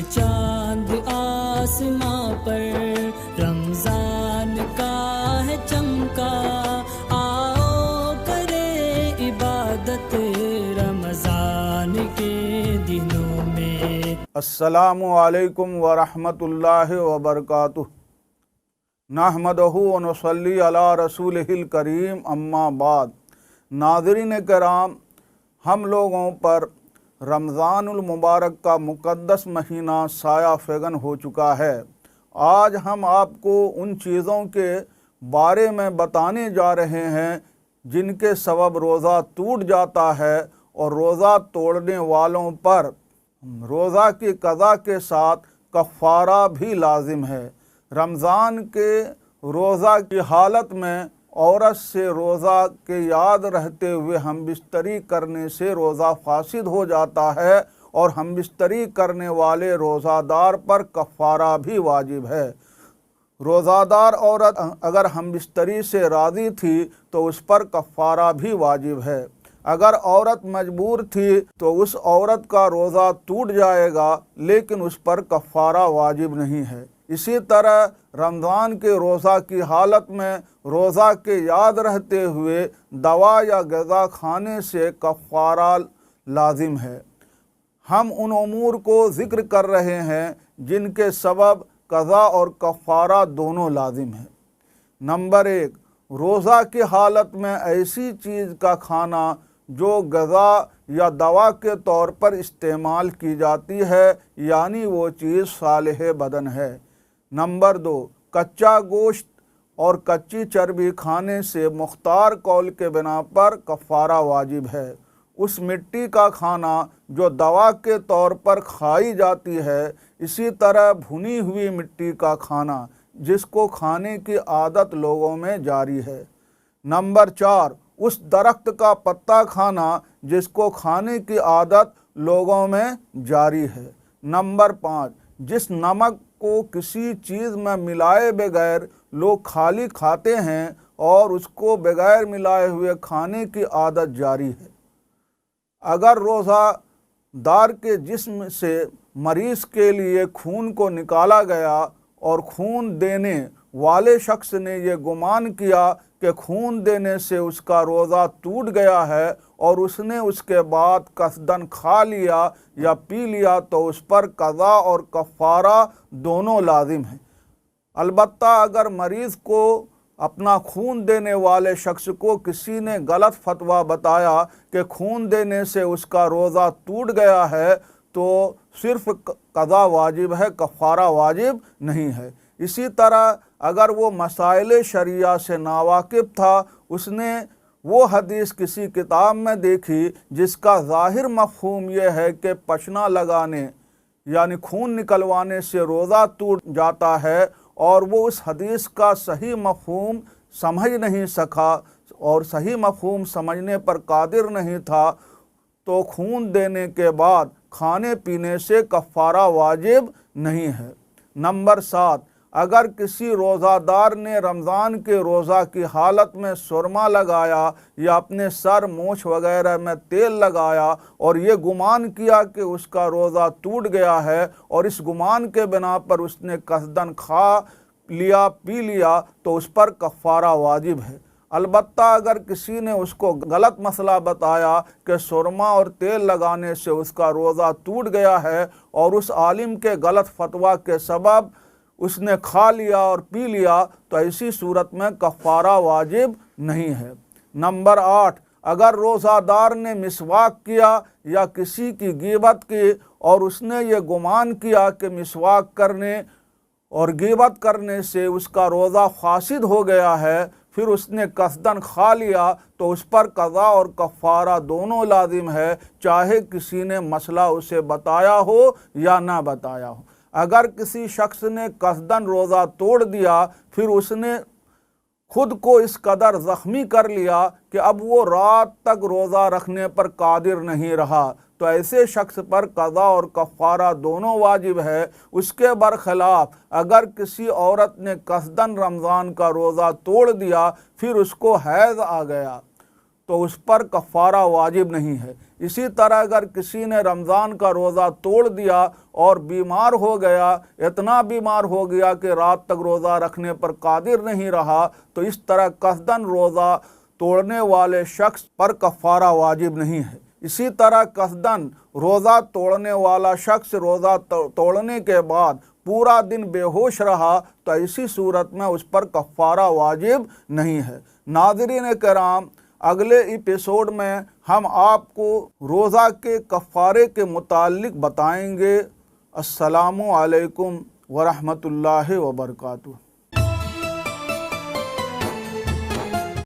چاند آسماں پر رمضان کا ہے چمکا، آؤ کرے عبادت رمضان کے دنوں میں۔ السلام علیکم ورحمۃ اللہ وبرکاتہ۔ نحمدہ ونصلی علی رسولہ الکریم، اما بعد۔ ناظرین کرام، ہم لوگوں پر رمضان المبارک کا مقدس مہینہ سایہ فگن ہو چکا ہے۔ آج ہم آپ کو ان چیزوں کے بارے میں بتانے جا رہے ہیں جن کے سبب روزہ ٹوٹ جاتا ہے اور روزہ توڑنے والوں پر روزہ کی قضا کے ساتھ کفارہ بھی لازم ہے۔ رمضان کے روزہ کی حالت میں عورت سے روزہ کے یاد رہتے ہوئے ہم بستری کرنے سے روزہ فاسد ہو جاتا ہے، اور ہم بستری کرنے والے روزہ دار پر کفارہ بھی واجب ہے۔ روزہ دار عورت اگر ہم بستری سے راضی تھی تو اس پر کفارہ بھی واجب ہے۔ اگر عورت مجبور تھی تو اس عورت کا روزہ ٹوٹ جائے گا، لیکن اس پر کفارہ واجب نہیں ہے۔ اسی طرح رمضان کے روزہ کی حالت میں روزہ کے یاد رہتے ہوئے دوا یا غذا کھانے سے کفارہ لازم ہے۔ ہم ان امور کو ذکر کر رہے ہیں جن کے سبب قضا اور کفارہ دونوں لازم ہیں۔ نمبر 1، روزہ کی حالت میں ایسی چیز کا کھانا جو غذا یا دوا کے طور پر استعمال کی جاتی ہے، یعنی وہ چیز صالح بدن ہے۔ نمبر 2، کچا گوشت اور کچی چربی کھانے سے مختار قول کے بنا پر کفارہ واجب ہے۔ اس مٹی کا کھانا جو دوا کے طور پر کھائی جاتی ہے، اسی طرح بھنی ہوئی مٹی کا کھانا جس کو کھانے کی عادت لوگوں میں جاری ہے۔ نمبر 4، اس درخت کا پتا کھانا جس کو کھانے کی عادت لوگوں میں جاری ہے۔ نمبر 5، جس نمک کو کسی چیز میں ملائے بغیر لوگ خالی کھاتے ہیں اور اس کو بغیر ملائے ہوئے کھانے کی عادت جاری ہے۔ اگر روزہ دار کے جسم سے مریض کے لیے خون کو نکالا گیا اور خون دینے والے شخص نے یہ گمان کیا کہ خون دینے سے اس کا روزہ ٹوٹ گیا ہے اور اس نے اس کے بعد قصداً کھا لیا یا پی لیا تو اس پر قضا اور کفارہ دونوں لازم ہیں۔ البتہ اگر مریض کو اپنا خون دینے والے شخص کو کسی نے غلط فتویٰ بتایا کہ خون دینے سے اس کا روزہ ٹوٹ گیا ہے تو صرف قضا واجب ہے، کفارہ واجب نہیں ہے۔ اسی طرح اگر وہ مسائل شرعیہ سے ناواقف تھا، اس نے وہ حدیث کسی کتاب میں دیکھی جس کا ظاہر مفہوم یہ ہے کہ پچنا لگانے یعنی خون نکلوانے سے روزہ ٹوٹ جاتا ہے، اور وہ اس حدیث کا صحیح مفہوم سمجھ نہیں سکا اور صحیح مفہوم سمجھنے پر قادر نہیں تھا، تو خون دینے کے بعد کھانے پینے سے کفارہ واجب نہیں ہے۔ نمبر 7، اگر کسی روزہ دار نے رمضان کے روزہ کی حالت میں سرما لگایا یا اپنے سر مونچھ وغیرہ میں تیل لگایا اور یہ گمان کیا کہ اس کا روزہ ٹوٹ گیا ہے، اور اس گمان کے بنا پر اس نے قصداً کھا لیا پی لیا تو اس پر کفارہ واجب ہے۔ البتہ اگر کسی نے اس کو غلط مسئلہ بتایا کہ سرما اور تیل لگانے سے اس کا روزہ ٹوٹ گیا ہے، اور اس عالم کے غلط فتویٰ کے سبب اس نے کھا لیا اور پی لیا تو ایسی صورت میں کفارہ واجب نہیں ہے۔ نمبر 8، اگر روزہ دار نے مسواک کیا یا کسی کی غیبت کی اور اس نے یہ گمان کیا کہ مسواک کرنے اور غیبت کرنے سے اس کا روزہ فاسد ہو گیا ہے، پھر اس نے قصداً کھا لیا تو اس پر قضا اور کفارہ دونوں لازم ہے، چاہے کسی نے مسئلہ اسے بتایا ہو یا نہ بتایا ہو۔ اگر کسی شخص نے قصداً روزہ توڑ دیا، پھر اس نے خود کو اس قدر زخمی کر لیا کہ اب وہ رات تک روزہ رکھنے پر قادر نہیں رہا، تو ایسے شخص پر قضا اور کفارہ دونوں واجب ہے۔ اس کے برخلاف اگر کسی عورت نے قصداً رمضان کا روزہ توڑ دیا، پھر اس کو حیض آ گیا تو اس پر کفارہ واجب نہیں ہے۔ اسی طرح اگر کسی نے رمضان کا روزہ توڑ دیا اور بیمار ہو گیا، اتنا بیمار ہو گیا کہ رات تک روزہ رکھنے پر قادر نہیں رہا، تو اس طرح قصداً روزہ توڑنے والے شخص پر کفارہ واجب نہیں ہے۔ اسی طرح قصداً روزہ توڑنے والا شخص روزہ توڑنے کے بعد پورا دن بے ہوش رہا تو ایسی صورت میں اس پر کفارہ واجب نہیں ہے۔ ناظرین کرام، اگلے ایپیسوڈ میں ہم آپ کو روزہ کے کفارے کے متعلق بتائیں گے۔ السلام علیکم ورحمۃ اللہ وبرکاتہ۔